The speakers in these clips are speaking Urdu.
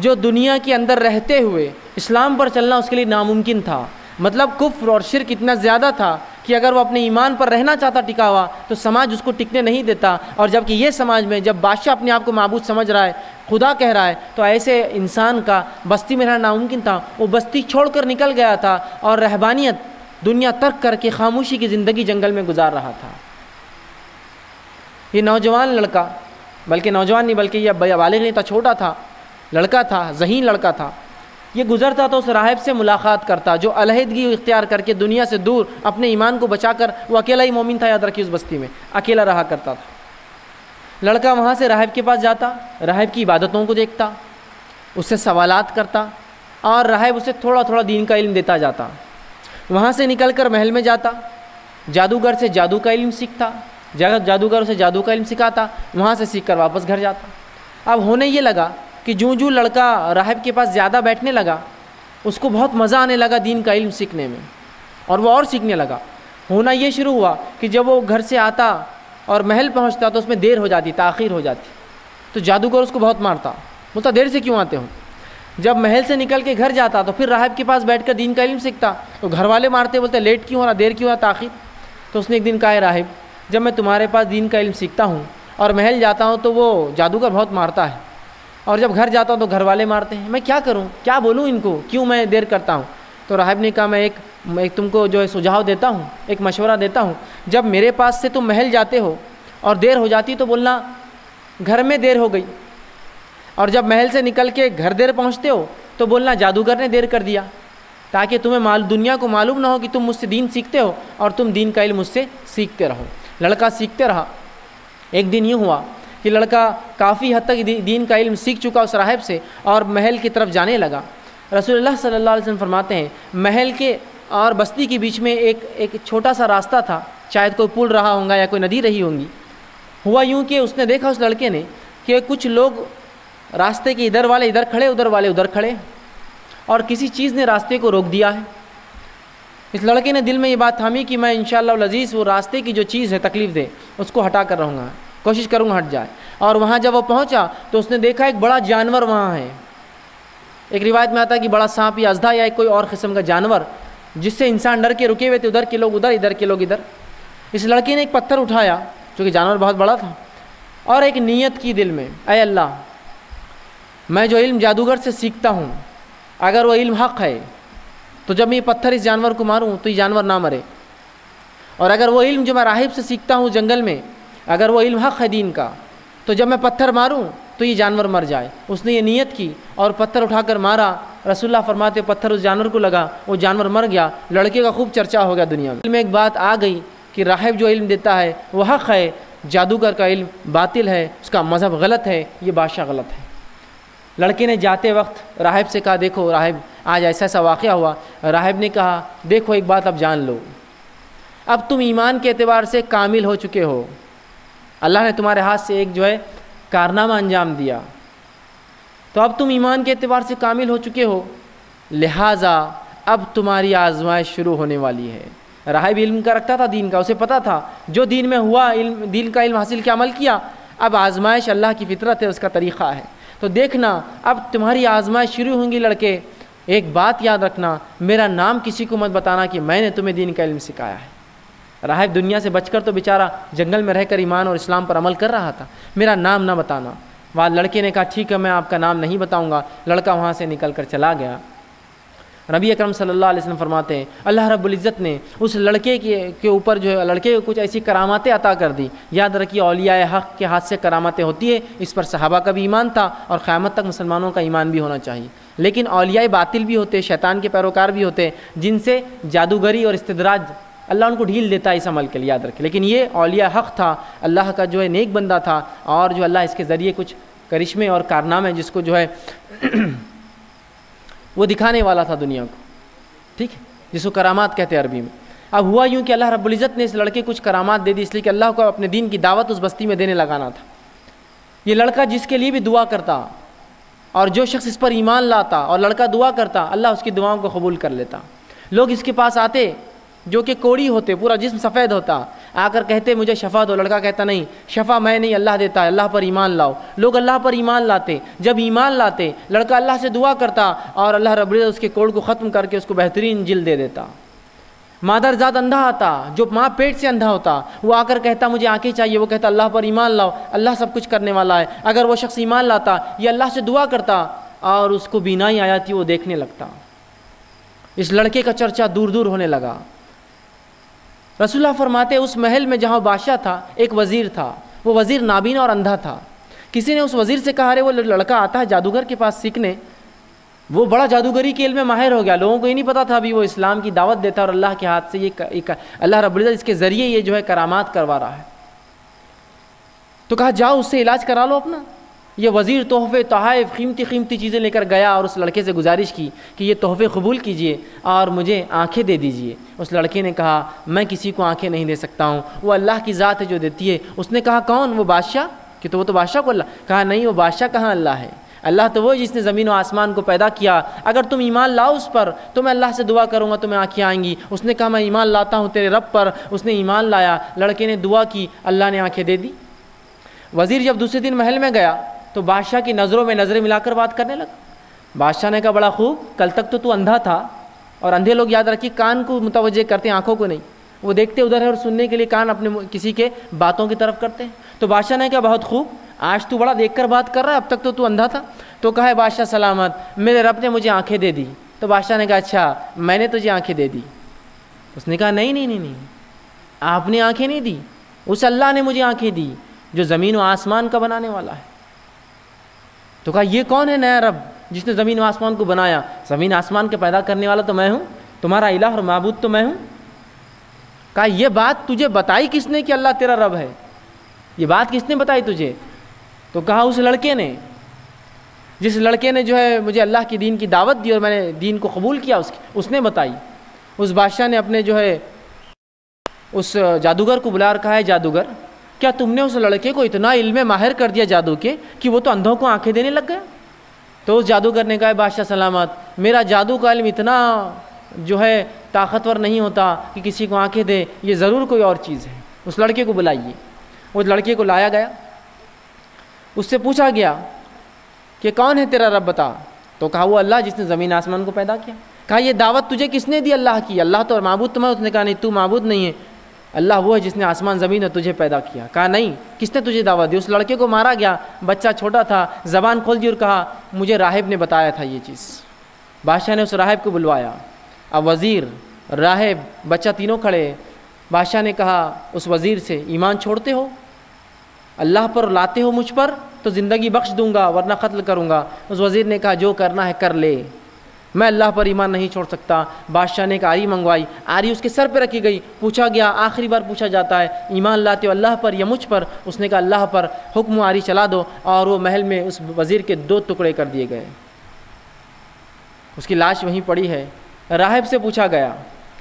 جو دنیا کے اندر رہتے ہوئے اسلام پر چلنا اس کے لیے ناممکن تھا. مطلب کفر اور شرک اتنا زیادہ تھا کہ اگر وہ اپنے ایمان پر رہنا چاہتا ٹکا ہوا تو سماج اس کو ٹکنے نہیں دیتا. اور جبکہ یہ سماج میں جب بادشاہ اپنے آپ کو معبود سمجھ رہا ہے, خدا کہہ رہا ہے, تو ایسے انسان کا بستی میں رہنا ناممکن تھا. وہ بستی چھوڑ کر نکل گیا تھا اور رہبانیت دنیا ترک کر کے خاموشی کی زندگی جنگل میں گزار رہا تھا. یہ نوجوان لڑکا, بلکہ نوجوان نہیں بلکہ یہ بالغ نہیں تھا, چھوٹا تھا, لڑکا تھا, ذہین لڑکا تھا. یہ گزرتا تو اس راہب سے ملاقات کرتا جو علیحدگی اختیار کر کے دنیا سے دور اپنے ایمان کو بچا کر, وہ اکیلا ہی مومن تھا, یاد رکھیے, اس بستی میں اکیلا رہا کرتا تھا. لڑکا وہاں سے راہب کے پاس جاتا, راہب کی عبادتوں کو دیکھتا, اس سے سوالات کرتا اور راہب اسے تھوڑا تھوڑا دین کا علم دیتا جاتا. وہاں سے نکل کر محل میں جاتا, جادوگر سے جادو کا علم سیکھتا, جادوگر اسے جادو کا علم سکھاتا, وہاں سے سیکھ کر واپس گھر جاتا. اب ہونے یہ لگا کہ جوں لڑکا راہب کے پاس زیادہ بیٹھنے لگا اس کو بہت مزہ آنے لگا دین کا علم سیکھنے میں, اور وہ اور سیکھنے لگا. ہونا یہ شروع ہوا کہ جب وہ گھر سے آتا اور محل پہنچتا تو اس میں دیر ہو جاتی, تاخیر ہو جاتی, تو جادوگر اس کو بہت مارتا, بولتا دیر سے کیوں آتے ہو. جب محل سے نکل کے گھر جاتا تو پھر راہب کے پاس بیٹھ کر دین کا علم سیکھتا, تو گھر والے مارتے, بولتے لیٹ کیوں ہو رہا, دیر کیوں ہو رہا, تاخیر. تو اس نے ایک دن کہا, راہب جب میں تمہارے پاس دین کا علم سیکھتا ہوں اور محل جاتا ہوں تو وہ جادوگر بہت مارتا ہے, اور جب گھر جاتا ہوں تو گھر والے مارتے ہیں, میں کیا کروں, کیا بولوں ان کو, کیوں میں دیر کرتا ہوں. تو راہب نے کہا, میں ایک تم کو جو ہے سجھاؤ دیتا ہوں, ایک مشورہ دیتا ہوں. جب میرے پاس سے تم محل جاتے ہو اور دیر ہو جاتی تو بولنا گھر میں دیر ہو گئی, اور جب محل سے نکل کے گھر دیر پہنچتے ہو تو بولنا جادوگر نے دیر کر دیا, تاکہ تمہیں دنیا کو معلوم نہ ہو کہ تم مجھ سے دین سیکھتے ہو اور تم دین کا علم مجھ سے سیکھتے رہو. لڑکا سیکھتے رہا. ایک دن یوں ہوا کہ لڑکا کافی حد تک دین کا علم سیکھ چکا اس راہب سے اور محل کی طرف جانے لگا. رسول اللہ صلی اللہ علیہ وسلم فرماتے ہیں محل کے اور بستی کے بیچ میں ایک چھوٹا سا راستہ تھا, شاید کوئی پل رہا ہوگا یا کوئی ندی رہی ہوں گی. ہوا یوں کہ اس نے دیکھا, اس لڑکے نے, کہ کچھ لوگ راستے کے ادھر والے ادھر کھڑے, ادھر والے ادھر کھڑے, اور کسی چیز نے راستے کو روک دیا ہے. اس لڑکے نے دل میں یہ بات تھامی کہ میں انشاءاللہ العزیز وہ راستے کی جو چیز ہے تکلیف دے اس کو ہٹا کر رہوں گا, کوشش کروں گا ہٹ جائے. اور وہاں جب وہ پہنچا تو اس نے دیکھا ایک بڑا جانور وہاں ہے. ایک روایت میں آتا ہے کہ بڑا سانپ یا اژدھا یا کوئی اور قسم کا جانور, جس سے انسان ڈر کے رکے ہوئے تھے, ادھر کے لوگ ادھر, ادھر کے لوگ ادھر. اس لڑکے نے ایک پتھر اٹھایا, چونکہ جانور بہت بڑا تھا, اور ایک نیت کی دل میں, اے اللہ میں جو علم جادوگر سے سیکھتا ہوں اگر وہ علم حق ہے تو جب میں یہ پتھر اس جانور کو ماروں تو یہ جانور نہ مرے, اور اگر وہ علم جو میں راہب سے سیکھتا ہوں جنگل میں اگر وہ علم حق ہے دین کا تو جب میں پتھر ماروں تو یہ جانور مر جائے. اس نے یہ نیت کی اور پتھر اٹھا کر مارا. رسول اللہ فرماتے پتھر اس جانور کو لگا, وہ جانور مر گیا. لڑکے کا خوب چرچا ہو گیا دنیا میں. ایک بات آ گئی کہ راہب جو علم دیتا ہے وہ حق ہے, جادوگر کا علم باطل ہے, اس کا مذہب غلط ہے, یہ بادشاہ غلط ہے. لڑکے نے جاتے وقت راہب سے کہا, دیکھو راہب آج ایسا ایسا واقعہ ہوا. راہب نے کہا, دیکھو ایک بات اب جان لو, اب تم ایمان کے اعتبار سے کامل ہو چکے ہو, اللہ نے تمہارے ہاتھ سے ایک جو ہے کارنامہ انجام دیا, تو اب تم ایمان کے اعتبار سے کامل ہو چکے ہو, لہٰذا اب تمہاری آزمائش شروع ہونے والی ہے. راہب علم کا رکھتا تھا دین کا, اسے پتہ تھا جو دین میں ہوا دین کا علم حاصل کیا, عمل کیا, اب آزمائش اللہ کی فطرت ہے, اس کا طریقہ ہے. تو دیکھنا اب تمہاری آزمائش شروع ہوں گی لڑکے, ایک بات یاد رکھنا, میرا نام کسی کو مت بتانا کہ میں نے تمہیں دین کا علم سکھایا ہے. راہب دنیا سے بچ کر تو بیچارہ جنگل میں رہ کر ایمان اور اسلام پر عمل کر رہا تھا, میرا نام نہ بتانا. بعد لڑکے نے کہا ٹھیک ہے میں آپ کا نام نہیں بتاؤں گا. لڑکا وہاں سے نکل کر چلا گیا. نبی اکرم صلی اللہ علیہ وسلم فرماتے ہیں اللہ رب العزت نے اس لڑکے کے اوپر جو ہے لڑکے کو کچھ ایسی کراماتیں عطا کر دی. یاد رکھیے اولیاء حق کے ہاتھ سے کراماتیں ہوتی ہیں, اس پر صحابہ کا بھی ایمان تھا اور قیامت تک مسلمانوں کا ایمان بھی ہونا چاہیے. لیکن اولیاء باطل بھی ہوتے, شیطان کے پیروکار بھی ہوتے, جن سے جادوگری اور استدراج اللہ ان کو ڈھیل دیتا ہے اس عمل کے لیے, یاد رکھیں. لیکن یہ اولیاء حق تھا, اللہ کا جو ہے نیک بندہ تھا, اور جو اللہ اس کے ذریعے کچھ کرشمے اور کارنامے جس کو جو ہے وہ دکھانے والا تھا دنیا کو, ٹھیک ہے, جس کو کرامات کہتے ہیں عربی میں. اب ہوا یوں کہ اللہ رب العزت نے اس لڑکے کچھ کرامات دے دی, اس لیے کہ اللہ کو اپنے دین کی دعوت اس بستی میں دینے لگانا تھا. یہ لڑکا جس کے لیے بھی دعا کرتا اور جو شخص اس پر ایمان لاتا اور لڑکا دعا کرتا, اللہ اس کی دعاؤں کو قبول کر لیتا. لوگ اس کے پاس آتے, جو کہ کوڑی ہوتے، پورا جسم سفید ہوتا، آ کر کہتے مجھے شفا دو. لڑکا کہتا نہیں، شفا میں نہیں، اللہ دیتا ہے، اللہ پر ایمان لاؤ. لوگ اللہ پر ایمان لاتے. جب ایمان لاتے لڑکا اللہ سے دعا کرتا اور اللہ رب العزت اس کے کوڑ کو ختم کر کے اس کو بہترین جلد دے دیتا. مادر زاد اندھا آتا، جو ماں پیٹ سے اندھا ہوتا، وہ آ کر کہتا مجھے آنکھیں چاہیے. وہ کہتا اللہ پر ایمان لاؤ، اللہ سب کچھ کرنے والا ہے. اگر وہ شخص ایمان لاتا، یہ اللہ سے دعا کرتا اور اس کو بینائی آیا تھی، وہ دیکھنے لگتا. اس لڑکے کا چرچا دور دور ہونے لگا. رسول اللہ فرماتے اس محل میں جہاں بادشاہ تھا ایک وزیر تھا. وہ وزیر نابینا اور اندھا تھا. کسی نے اس وزیر سے کہا ارے وہ لڑکا آتا ہے جادوگر کے پاس سیکھنے، وہ بڑا جادوگری کے علم میں ماہر ہو گیا. لوگوں کو یہ نہیں پتا تھا ابھی وہ اسلام کی دعوت دیتا ہے اور اللہ کے ہاتھ سے یہ اللہ رب العزت اس کے ذریعے یہ جو ہے کرامات کروا رہا ہے. تو کہا جاؤ اس سے علاج کرا لو اپنا. یہ وزیر تحفے تحائف قیمتی قیمتی چیزیں لے کر گیا اور اس لڑکے سے گزارش کی کہ یہ تحفے قبول کیجئے اور مجھے آنکھیں دے دیجئے. اس لڑکے نے کہا میں کسی کو آنکھیں نہیں دے سکتا ہوں، وہ اللہ کی ذات ہے جو دیتی ہے. اس نے کہا کون؟ وہ بادشاہ؟ کہ تو وہ تو بادشاہ کو اللہ. کہا نہیں، وہ بادشاہ کہاں اللہ ہے، اللہ تو وہ جس نے زمین و آسمان کو پیدا کیا. اگر تم ایمان لاؤ اس پر تو میں اللہ سے دعا کروں گا تمہیں آنکھیں آئیں گی. اس نے کہا میں ایمان لاتا ہوں تیرے رب پر. اس نے ایمان لایا، لڑکے نے دعا کی، اللہ نے آنکھیں دے دی. وزیر جب دوسرے دن محل میں گیا تو بادشاہ کی نظروں میں نظریں ملا کر بات کرنے لگا. بادشاہ نے کہا بڑا خوب، کل تک تو اندھا تھا، اور اندھے لوگ یاد رکھیے کان کو متوجہ کرتے ہیں، آنکھوں کو نہیں. وہ دیکھتے ادھر ہے اور سننے کے لیے کان اپنے کسی کے باتوں کی طرف کرتے ہیں. تو بادشاہ نے کہا بہت خوب، آج تو بڑا دیکھ کر بات کر رہا ہے، اب تک تو اندھا تھا. تو کہا ہے بادشاہ سلامت، میرے رب نے مجھے آنکھیں دے دی. تو بادشاہ نے کہا اچھا میں نے تجھے آنکھیں دے دی. اس نے کہا نہیں نہیں نہیں نہیں، آپ نے آنکھیں نہیں دی، اس اللہ نے مجھے آنکھیں دی جو زمین و آسمان کا بنانے والا ہے. تو کہا یہ کون ہے نیا رب جس نے زمین و آسمان کو بنایا؟ زمین آسمان کے پیدا کرنے والا تو میں ہوں، تمہارا الہ اور معبود تو میں ہوں. کہا یہ بات تجھے بتائی کس نے کہ اللہ تیرا رب ہے؟ یہ بات کس نے بتائی تجھے؟ تو کہا اس لڑکے نے، جس لڑکے نے جو ہے مجھے اللہ کی دین کی دعوت دی اور میں نے دین کو قبول کیا، اس نے بتائی. اس بادشاہ نے اپنے جو ہے اس جادوگر کو بلا کر کہا ہے جادوگر کیا تم نے اس لڑکے کو اتنا علم ماہر کر دیا جادو کے کہ وہ تو اندھوں کو آنکھیں دینے لگ گیا؟ تو اس جادوگر نے کہا بادشاہ سلامت، میرا جادو کا علم اتنا جو ہے طاقتور نہیں ہوتا کہ کسی کو آنکھیں دے، یہ ضرور کوئی اور چیز ہے. اس لڑکے کو بلائیے. اس لڑکے کو لایا گیا، اس سے پوچھا گیا کہ کون ہے تیرا رب بتا. تو کہا وہ اللہ جس نے زمین آسمان کو پیدا کیا. کہا یہ دعوت تجھے کس نے دی اللہ کی؟ اللہ تو معبود تمہیں. اس نے کہا نہیں تو معبود نہیں ہے، اللہ وہ ہے جس نے آسمان زمین اور تجھے پیدا کیا. کہا نہیں، کس نے تجھے دعوت دی؟ اس لڑکے کو مارا گیا. بچہ چھوٹا تھا، زبان کھول دی اور کہا مجھے راہب نے بتایا تھا یہ چیز. بادشاہ نے اس راہب کو بلوایا. اب وزیر، راہب، بچہ تینوں کھڑے. بادشاہ نے کہا اس وزیر سے ایمان چھوڑتے ہو؟ اللہ پر لاتے ہو مجھ پر تو زندگی بخش دوں گا ورنہ قتل کروں گا. اس وزیر نے کہا جو کرنا ہے کر لے، میں اللہ پر ایمان نہیں چھوڑ سکتا. بادشاہ نے ایک آری منگوائی، آری اس کے سر پہ رکھی گئی. پوچھا گیا، آخری بار پوچھا جاتا ہے ایمان لاتے ہو اللہ پر یا مجھ پر؟ اس نے کہا اللہ پر. حکم آری چلا دو. اور وہ محل میں اس وزیر کے 2 ٹکڑے کر دیے گئے. اس کی لاش وہیں پڑی ہے. راہب سے پوچھا گیا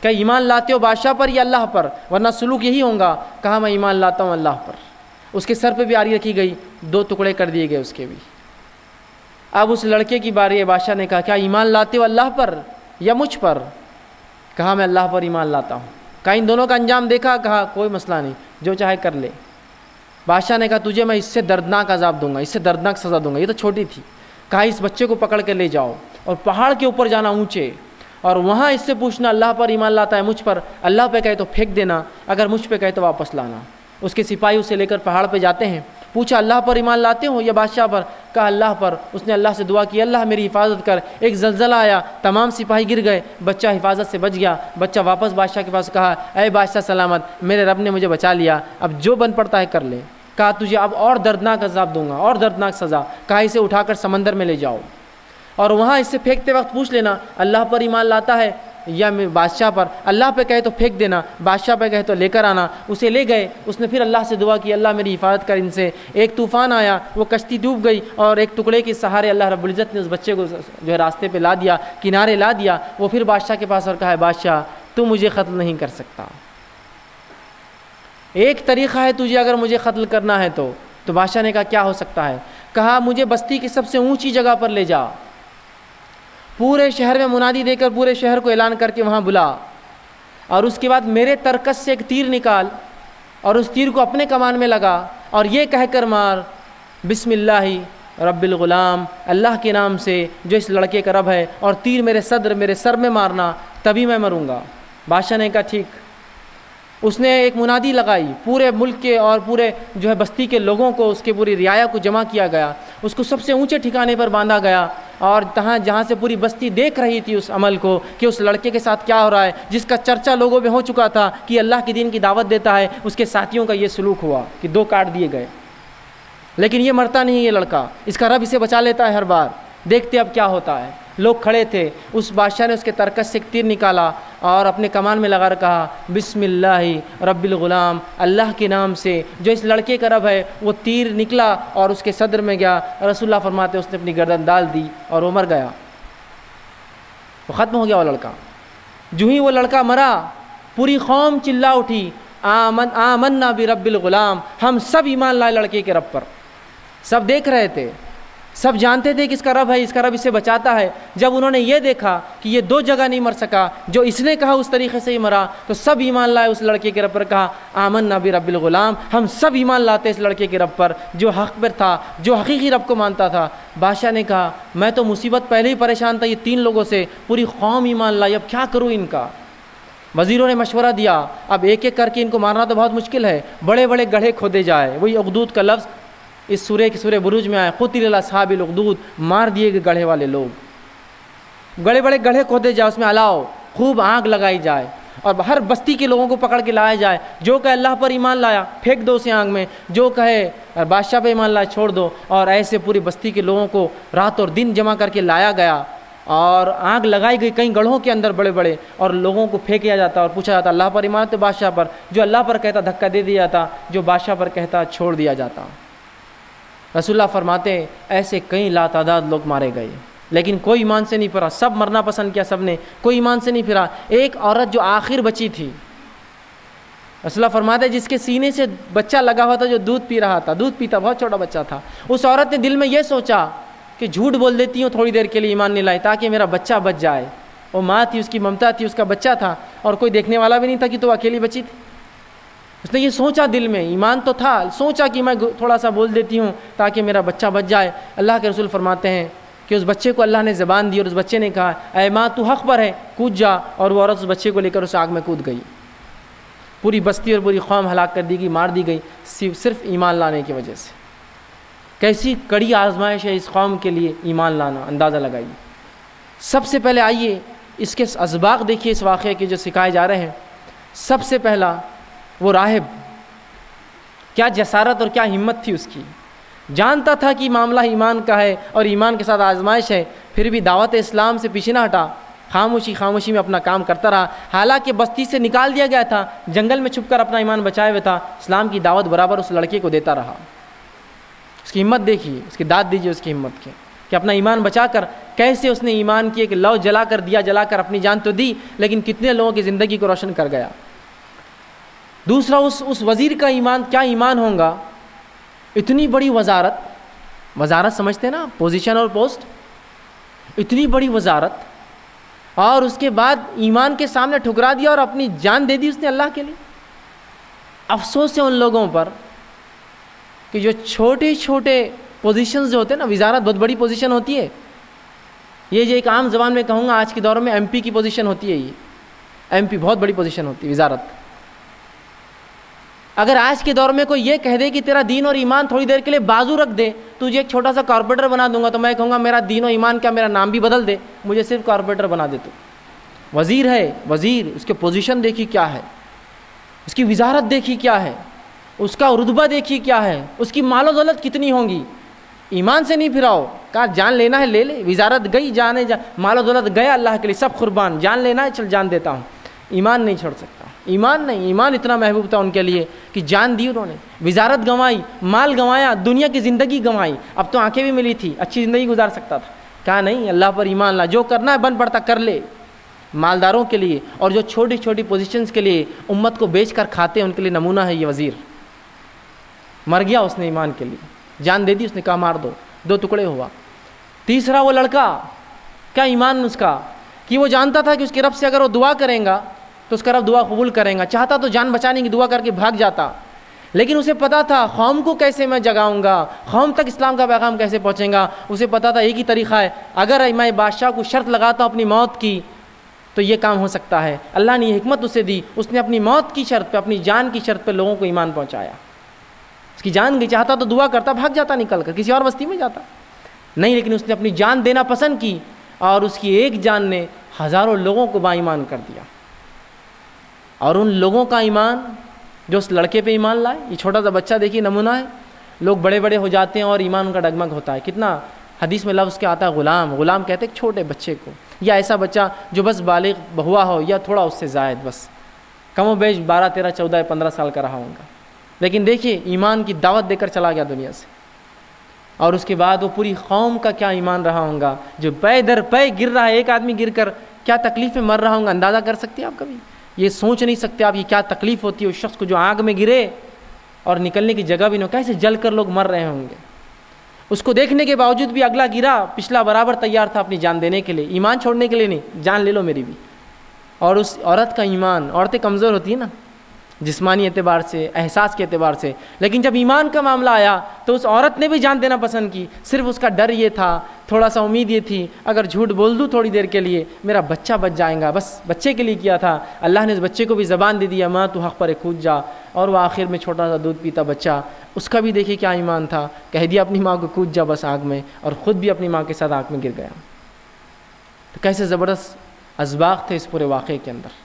کہ ایمان لاتے ہو بادشاہ پر یا اللہ پر ورنہ سلوک یہی ہوگا. کہا میں ایمان لاتا ہوں اللہ پر. اس کے سر پہ بھی آری رکھی گئی، 2 ٹکڑے کر دیے گئے اس کے بھی. اب اس لڑکے کی باری ہے. بادشاہ نے کہا کیا ایمان لاتے ہو اللہ پر یا مجھ پر؟ کہا میں اللہ پر ایمان لاتا ہوں. کہا ان دونوں کا انجام دیکھا؟ کہا کوئی مسئلہ نہیں، جو چاہے کر لے. بادشاہ نے کہا تجھے میں اس سے دردناک عذاب دوں گا، اس سے دردناک سزا دوں گا. یہ تو چھوٹی تھی. کہا اس بچے کو پکڑ کے لے جاؤ اور پہاڑ کے اوپر جانا اونچے، اور وہاں اس سے پوچھنا اللہ پر ایمان لاتا ہے مجھ پر؟ اللہ پہ کہے تو پھینک دینا، اگر مجھ پہ کہے تو واپس لانا. اس کے سپاہی اسے لے کر پہاڑ پہ جاتے ہیں. پوچھا اللہ پر ایمان لاتے ہو یا بادشاہ پر؟ کہا اللہ پر. اس نے اللہ سے دعا کی اللہ میری حفاظت کر. ایک زلزلہ آیا، تمام سپاہی گر گئے، بچہ حفاظت سے بچ گیا. بچہ واپس بادشاہ کے پاس کہا اے بادشاہ سلامت، میرے رب نے مجھے بچا لیا، اب جو بن پڑتا ہے کر لے. کہا تجھے اب اور دردناک عذاب دوں گا، اور دردناک سزا. کہا اسے اٹھا کر سمندر میں لے جاؤ اور وہاں اس سے پھینکتے وقت پوچھ لینا اللہ پر ایمان لاتا ہے یا بادشاہ پر؟ اللہ پہ کہے تو پھینک دینا، بادشاہ پہ کہے تو لے کر آنا. اسے لے گئے. اس نے پھر اللہ سے دعا کی اللہ میری حفاظت کر ان سے. ایک طوفان آیا، وہ کشتی ڈوب گئی اور ایک ٹکڑے کے سہارے اللہ رب العزت نے اس بچے کو جو ہے راستے پہ لا دیا، کنارے لا دیا. وہ پھر بادشاہ کے پاس اور کہا بادشاہ تو مجھے قتل نہیں کر سکتا، ایک طریقہ ہے تجھے اگر مجھے قتل کرنا ہے تو بادشاہ نے کہا کیا ہو سکتا ہے؟ کہا مجھے بستی کی سب سے اونچی جگہ پر لے جا، پورے شہر میں منادی دے کر پورے شہر کو اعلان کر کے وہاں بلا، اور اس کے بعد میرے ترکش سے ایک تیر نکال اور اس تیر کو اپنے کمان میں لگا اور یہ کہہ کر مار بسم اللہ رب الغلام، اللہ کے نام سے جو اس لڑکے کا رب ہے، اور تیر میرے سر میں مارنا، تبھی میں مروں گا۔ بادشاہ نے کہا ٹھیک۔ اس نے ایک منادی لگائی، پورے ملک کے اور پورے جو ہے بستی کے لوگوں کو، اس کے پوری رعایا کو جمع کیا گیا، اس کو سب سے اونچے ٹھکانے پر باندھا گیا، اور جہاں سے پوری بستی دیکھ رہی تھی اس عمل کو کہ اس لڑکے کے ساتھ کیا ہو رہا ہے، جس کا چرچا لوگوں میں ہو چکا تھا کہ اللہ کے دین کی دعوت دیتا ہے، اس کے ساتھیوں کا یہ سلوک ہوا کہ 2 کاٹ دیے گئے۔ لیکن یہ مرتا نہیں، یہ لڑکا، اس کا رب اسے بچا لیتا ہے ہر بار۔ دیکھتے اب کیا ہوتا ہے۔ لوگ کھڑے تھے، اس بادشاہ نے اس کے ترکش سے ایک تیر نکالا اور اپنے کمان میں لگا کر کہا بسم اللہ رب الغلام، اللہ کے نام سے جو اس لڑکے کا رب ہے۔ وہ تیر نکلا اور اس کے صدر میں گیا۔ رسول اللہ فرماتے اس نے اپنی گردن ڈال دی اور وہ مر گیا، وہ ختم ہو گیا وہ لڑکا۔ جو ہی وہ لڑکا مرا، پوری قوم چلا اٹھی آمنا برب الغلام، ہم سب ایمان لائے لڑکے کے رب پر۔ سب دیکھ رہے تھے، سب جانتے تھے کہ اس کا رب ہے، اس کا رب اسے بچاتا ہے۔ جب انہوں نے یہ دیکھا کہ یہ 2 جگہ نہیں مر سکا، جو اس نے کہا اس طریقے سے ہی مرا، تو سب ایمان لائے اس لڑکے کے رب پر۔ کہا آمنا برب الغلام، ہم سب ایمان لاتے اس لڑکے کے رب پر جو حق پر تھا، جو حقیقی رب کو مانتا تھا۔ بادشاہ نے کہا میں تو مصیبت پہلے ہی پریشان تھا، یہ 3 لوگوں سے، پوری قوم ایمان لائی، اب کیا کروں ان کا۔ وزیروں نے مشورہ دیا اب ایک ایک کر کے ان کو مارنا تو بہت مشکل ہے، بڑے بڑے گڑھے کھودے جائے۔ وہی اخدود کا لفظ اس سورہ بروج میں آیا، قتل اصحاب الاخدود، مار دیے گئے گڑھے والے لوگ۔ بڑے بڑے گڑھے کھودے جائے، اس میں الاؤ، خوب آگ لگائی جائے اور ہر بستی کے لوگوں کو پکڑ کے لایا جائے۔ جو کہ اللہ پر ایمان لایا پھینک دو اسے آگ میں، جو کہے بادشاہ پہ ایمان لایا چھوڑ دو۔ اور ایسے پوری بستی کے لوگوں کو رات اور دن جمع کر کے لایا گیا اور آگ لگائی گئی کئی گڑھوں کے اندر بڑے بڑے، اور لوگوں کو پھینکا جاتا اور پوچھا جاتا اللہ پر ایمان تو بادشاہ پر، جو اللہ پر کہتا دھکا دے دیا جاتا، جو بادشاہ پر کہتا چھوڑ دیا جاتا۔ رسول اللہ فرماتے ایسے کئی لاتعداد لوگ مارے گئے، لیکن کوئی ایمان سے نہیں پھرا، سب مرنا پسند کیا سب نے، کوئی ایمان سے نہیں پھرا۔ ایک عورت جو آخر بچی تھی، رسول اللہ فرماتے جس کے سینے سے بچہ لگا ہوا تھا، جو دودھ پی رہا تھا، دودھ پیتا، بہت چھوٹا بچہ تھا، اس عورت نے دل میں یہ سوچا کہ جھوٹ بول دیتی ہوں تھوڑی دیر کے لیے، ایمان نہیں لائی تاکہ میرا بچہ بچ جائے۔ وہ ماں تھی، اس کی ممتا تھی، اس کا بچہ تھا اور کوئی دیکھنے والا بھی نہیں تھا کہ تو اکیلی بچی تھی۔ اس نے یہ سوچا دل میں، ایمان تو تھا، سوچا کہ میں تھوڑا سا بول دیتی ہوں تاکہ میرا بچہ بچ جائے۔ اللہ کے رسول فرماتے ہیں کہ اس بچے کو اللہ نے زبان دی اور اس بچے نے کہا اے ماں تو حق پر ہے، کود جا، اور وہ عورت اس بچے کو لے کر اس آگ میں کود گئی۔ پوری بستی اور پوری قوم ہلاک کر دی گئی، مار دی گئی، صرف ایمان لانے کی وجہ سے۔ کیسی کڑی آزمائش ہے اس قوم کے لیے ایمان لانا، اندازہ لگائیے۔ سب سے پہلے آئیے اس کے اسباق دیکھیے اس واقعے کے جو سکھائے جا رہے ہیں۔ سب سے پہلا وہ راہب، کیا جسارت اور کیا ہمت تھی اس کی، جانتا تھا کہ معاملہ ایمان کا ہے اور ایمان کے ساتھ آزمائش ہے، پھر بھی دعوت اسلام سے پیچھے نہ ہٹا، خاموشی میں اپنا کام کرتا رہا۔ حالانکہ بستی سے نکال دیا گیا تھا، جنگل میں چھپ کر اپنا ایمان بچائے ہوئے تھا، اسلام کی دعوت برابر اس لڑکے کو دیتا رہا۔ اس کی ہمت دیکھیے، اس کی داد دیجیے اس کی ہمت کی کہ اپنا ایمان بچا کر کیسے اس نے ایمان کی ایک لو جلا کر دیا، جلا کر اپنی جان تو دی لیکن کتنے لوگوں کی زندگی کو روشن کر گیا۔ دوسرا اس وزیر کا ایمان، کیا ایمان ہوگا، اتنی بڑی وزارت سمجھتے نا، پوزیشن اور پوسٹ، اتنی بڑی وزارت، اور اس کے بعد ایمان کے سامنے ٹھکرا دیا اور اپنی جان دے دی اس نے اللہ کے لیے۔ افسوس ہے ان لوگوں پر کہ جو چھوٹے چھوٹے پوزیشنز جو ہوتے ہیں نا، وزارت بہت بڑی پوزیشن ہوتی ہے، یہ جو ایک عام زبان میں کہوں گا آج کے دور میں ایم پی کی پوزیشن ہوتی ہے، یہ ایم پی بہت بڑی پوزیشن ہوتی ہے وزارت۔ اگر آج کے دور میں کوئی یہ کہہ دے کہ تیرا دین اور ایمان تھوڑی دیر کے لیے بازو رکھ دے، تجھے ایک چھوٹا سا کارپوریٹر بنا دوں گا، تو میں کہوں گا میرا دین و ایمان کیا، میرا نام بھی بدل دے، مجھے صرف کارپوریٹر بنا دے۔ تو وزیر ہے، وزیر، اس کے پوزیشن دیکھی کیا ہے، اس کی وزارت دیکھی کیا ہے، اس کا رتبہ دیکھی کیا ہے، اس کی مال و دولت کتنی ہوں گی۔ ایمان سے نہیں پھراؤ، کہا جان لینا ہے لے لے، وزارت گئی، مال و دولت گیا اللہ کے لیے، سب قربان، جان لینا ہے چل جان دیتا ہوں، ایمان نہیں چھوڑ سکتا۔ ایمان نہیں، ایمان اتنا محبوب تھا ان کے لیے کہ جان دی انہوں نے، وزارت گنوائی، مال گنوایا، دنیا کی زندگی گنوائی، اب تو آنکھیں بھی ملی تھی، اچھی زندگی گزار سکتا تھا، کہا نہیں اللہ پر ایمان لا، جو کرنا ہے بن پڑتا کر لے۔ مالداروں کے لیے اور جو چھوٹی چھوٹی پوزیشنز کے لیے امت کو بیچ کر کھاتے ہیں، ان کے لیے نمونہ ہے یہ وزیر۔ مر گیا اس نے ایمان کے لیے، جان دے دی اس نے، کہا مار دو، 2 ٹکڑے ہوا۔ تیسرا وہ لڑکا، کیا ایمان اس کا کہ وہ جانتا تھا کہ اس کے رب سے اگر وہ دعا کریں گا تو اس کا رب دعا قبول کریں گا. چاہتا تو جان بچانے کی دعا کر کے بھاگ جاتا, لیکن اسے پتا تھا قوم کو کیسے میں جگاؤں گا, قوم تک اسلام کا پیغام کیسے پہنچیں گا. اسے پتا تھا ایک ہی طریقہ ہے, اگر میں بادشاہ کو شرط لگاتا ہوں اپنی موت کی تو یہ کام ہو سکتا ہے. اللہ نے یہ حکمت اسے دی, اس نے اپنی موت کی شرط پہ, اپنی جان کی شرط پہ لوگوں کو ایمان پہنچایا. اس کی جان گئی, چاہتا تو دعا کرتا بھاگ جاتا نکل کر کسی اور بستی میں جاتا, نہیں, لیکن اس نے اپنی جان دینا پسند کی, اور اس کی ایک جان نے ہزاروں لوگوں کو با ایمان کر دیا. اور ان لوگوں کا ایمان جو اس لڑکے پہ ایمان لائے, یہ چھوٹا سا بچہ دیکھیے نمونہ ہے. لوگ بڑے بڑے ہو جاتے ہیں اور ایمان ان کا ڈگمگ ہوتا ہے. کتنا حدیث میں لفظ کیا آتا ہے, غلام. غلام کہتے ہیں چھوٹے بچے کو, یا ایسا بچہ جو بس بالغ ہوا ہو یا تھوڑا اس سے زائد, بس کم و بیش 12 13 14 15 سال کا رہا ہوں گا, لیکن دیکھیے ایمان کی دعوت دے کر چلا گیا دنیا سے. اور اس کے بعد وہ پوری قوم کا کیا ایمان رہا ہوں گا, جو پے در پے گر رہا ہے, ایک آدمی گر کر کیا تکلیف میں مر رہا ہوں گا. اندازہ کر سکتے ہیں آپ کبھی؟ یہ سوچ نہیں سکتے آپ یہ کیا تکلیف ہوتی ہے اس شخص کو جو آگ میں گرے اور نکلنے کی جگہ بھی نہ, کیسے جل کر لوگ مر رہے ہوں گے. اس کو دیکھنے کے باوجود بھی اگلا گرا, پچھلا برابر تیار تھا اپنی جان دینے کے لیے, ایمان چھوڑنے کے لیے نہیں, جان لے لو میری بھی. اور اس عورت کا ایمان, عورتیں کمزور ہوتی ہیں نا جسمانی اعتبار سے, احساس کے اعتبار سے, لیکن جب ایمان کا معاملہ آیا تو اس عورت نے بھی جان دینا پسند کی. صرف اس کا ڈر یہ تھا, تھوڑا سا امید یہ تھی, اگر جھوٹ بول دوں تھوڑی دیر کے لیے میرا بچہ بچ جائے گا, بس بچے کے لیے کیا تھا. اللہ نے اس بچے کو بھی زبان دے دیا, ماں تو حق پر کود جا. اور وہ آخر میں چھوٹا سا دودھ پیتا بچہ, اس کا بھی دیکھیے کیا ایمان تھا, کہہ دیا اپنی ماں کو کود جا بس آگ میں, اور خود بھی اپنی ماں کے ساتھ آگ میں گر گیا. تو کیسے زبردست اسباق تھے اس پورے واقعے کے اندر.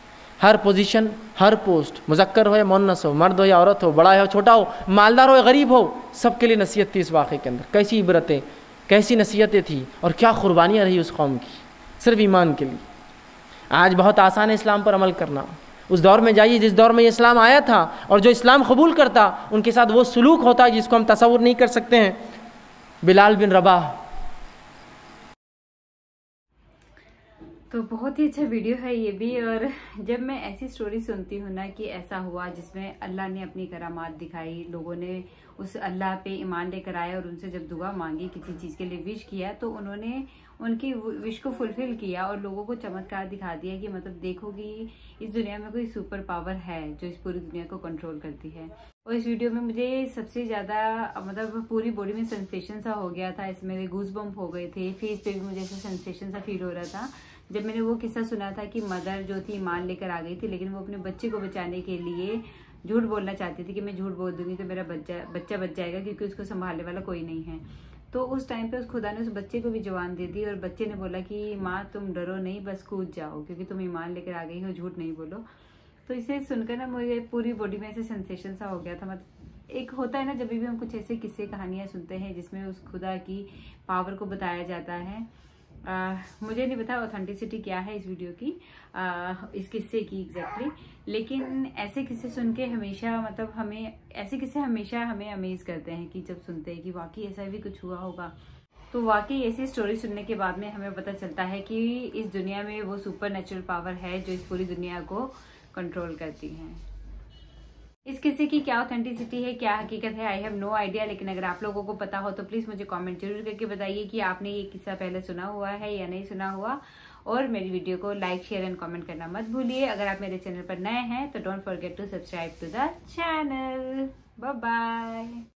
ہر پوزیشن, ہر پوسٹ, مذکر ہو یا مؤنث ہو, مرد ہو یا عورت ہو, بڑا ہو چھوٹا ہو, مالدار ہو یا غریب ہو, سب کے لیے نصیحت تھی اس واقعے کے اندر. کیسی عبرتیں, کیسی نصیحتیں تھیں, اور کیا قربانیاں رہی اس قوم کی صرف ایمان کے لیے. آج بہت آسان ہے اسلام پر عمل کرنا. اس دور میں جائیے جس دور میں یہ اسلام آیا تھا, اور جو اسلام قبول کرتا ان کے ساتھ وہ سلوک ہوتا جس کو ہم تصور نہیں کر سکتے ہیں. بلال بن رباح. تو بہت ہی اچھا ویڈیو ہے یہ بھی. اور جب میں ایسی سٹوری سنتی ہوں نا کہ ایسا ہوا جس میں اللہ نے اپنی کرامات دکھائی, لوگوں نے اس اللہ پہ ایمان لے کر آئے, اور ان سے جب دعا مانگی, کسی چیز کے لیے وش کیا, تو انہوں نے ان کی وش کو فلفل کیا اور لوگوں کو چمتکار دکھا دیا کہ مطلب دیکھو کہ اس دنیا میں کوئی سپر پاور ہے جو اس پوری دنیا کو کنٹرول کرتی ہے. اور اس ویڈیو میں مجھے سب سے زیادہ مطلب پوری باڈی میں سینسیشن سا ہو گیا تھا, اس میں میرے گوز بمپ ہو گئے تھے, فیس پہ بھی مجھے ایسا سینسیشن سا فیل ہو رہا تھا جب میں نے وہ قصہ سنا تھا کہ مدر جو تھی ایمان لے کر آ گئی تھی, لیکن وہ اپنے بچے کو بچانے کے لیے جھوٹ بولنا چاہتی تھی کہ میں جھوٹ بول دوں گی تو میرا بچہ بچ جائے گا کیونکہ اس کو سنبھالنے والا کوئی نہیں ہے. تو اس ٹائم پہ اس خدا نے اس بچے کو بھی جوان دے دی, اور بچے نے بولا کہ ماں تم ڈرو نہیں, بس کود جاؤ کیونکہ تم ایمان لے کر آ گئی ہو, جھوٹ نہیں بولو. تو اسے سن کر نا مجھے پوری باڈی میں ایسے سینسیشن سا ہو گیا تھا. مطلب ایک ہوتا ہے نا جب بھی ہم کچھ ایسے قصے کہانیاں سنتے ہیں جس میں اس خدا کی پاور کو بتایا جاتا ہے. مجھے نہیں پتا اوتھینٹسٹی کیا ہے اس ویڈیو کی, اس قصے کی ایگزیکٹلی, لیکن ایسے قصے سن کے ہمیشہ مطلب ہمیں ایسے قصے ہمیشہ ہمیں امیز کرتے ہیں کہ جب سنتے ہیں کہ واقعی ایسا بھی کچھ ہوا ہوگا. تو واقعی ایسی سٹوری سننے کے بعد میں ہمیں پتہ چلتا ہے کہ اس دنیا میں وہ سپر نیچرل پاور ہے جو اس پوری دنیا کو کنٹرول کرتی ہے. اس قصے کی کیا اوتھینٹسٹی ہے, کیا حقیقت ہے, آئی ہیو نو آئیڈیا, لیکن اگر آپ لوگوں کو پتا ہو تو پلیز مجھے کامنٹ ضرور کر کے بتائیے کہ آپ نے یہ قصہ پہلے سنا ہوا ہے یا نہیں سنا ہوا. اور میری ویڈیو کو لائک, شیئر اینڈ کامنٹ کرنا مت بھولیے. اگر آپ میرے چینل پر نئے ہیں تو don't forget to subscribe to the channel. Bye bye.